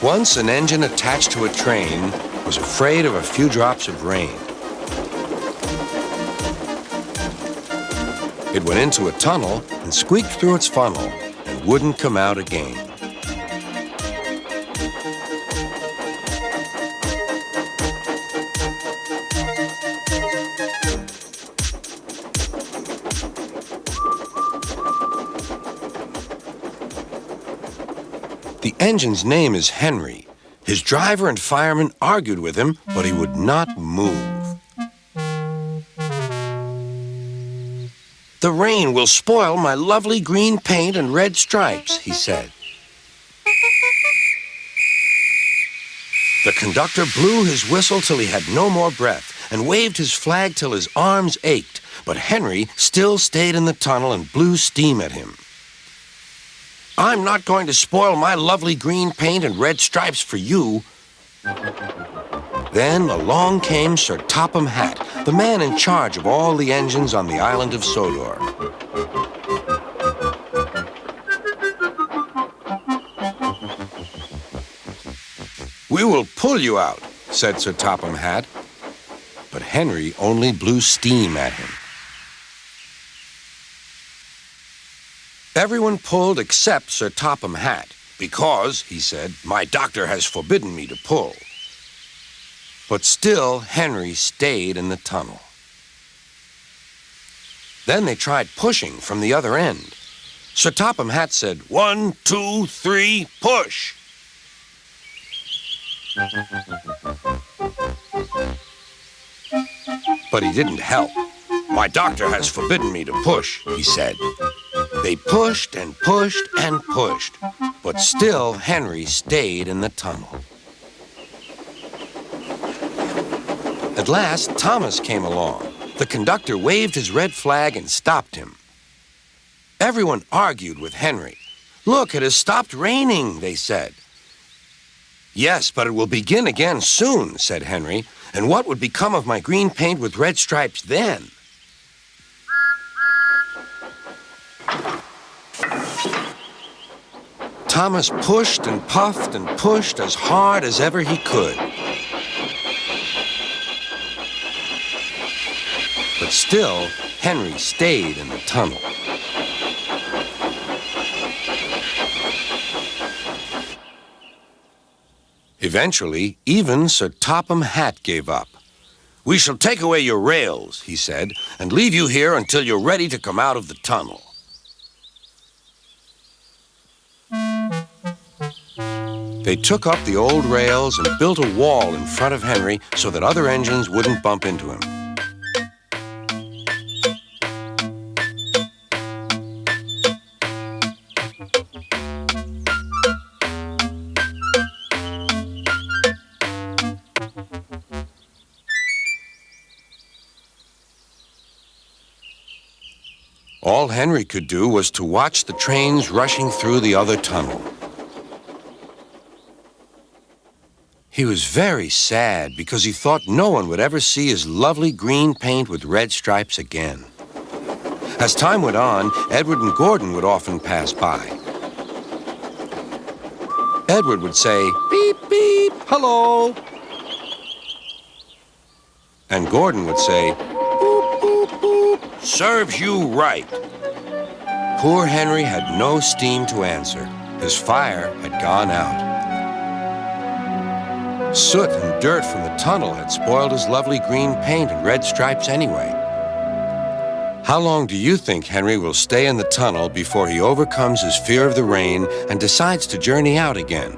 Once an engine attached to a train was afraid of a few drops of rain. It went into a tunnel and squeaked through its funnel and wouldn't come out again. The engine's name is Henry. His driver and fireman argued with him, but he would not move. "The rain will spoil my lovely green paint and red stripes," he said. The conductor blew his whistle till he had no more breath and waved his flag till his arms ached, but Henry still stayed in the tunnel and blew steam at him. "I'm not going to spoil my lovely green paint and red stripes for you." Then along came Sir Topham Hatt, the man in charge of all the engines on the island of Sodor. "We will pull you out," said Sir Topham Hatt, but Henry only blew steam at him. Everyone pulled except Sir Topham Hatt, because, he said, "my doctor has forbidden me to pull." But still Henry stayed in the tunnel. Then they tried pushing from the other end. Sir Topham Hatt said, "1, 2, 3, push!" But he didn't help. "My doctor has forbidden me to push," he said. They pushed and pushed and pushed, but still Henry stayed in the tunnel. At last, Thomas came along. The conductor waved his red flag and stopped him. Everyone argued with Henry. "Look, it has stopped raining," they said. "Yes, but it will begin again soon," said Henry. "And what would become of my green paint with red stripes then?" Thomas pushed and puffed and pushed as hard as ever he could. But still, Henry stayed in the tunnel. Eventually, even Sir Topham Hatt gave up. "We shall take away your rails," he said, "and leave you here until you're ready to come out of the tunnel." They took up the old rails and built a wall in front of Henry so that other engines wouldn't bump into him. All Henry could do was to watch the trains rushing through the other tunnel. He was very sad because he thought no one would ever see his lovely green paint with red stripes again. As time went on, Edward and Gordon would often pass by. Edward would say, "Beep, beep, hello." And Gordon would say, "Boop, boop, boop, serves you right." Poor Henry had no steam to answer. His fire had gone out. Soot and dirt from the tunnel had spoiled his lovely green paint and red stripes anyway. How long do you think Henry will stay in the tunnel before he overcomes his fear of the rain and decides to journey out again?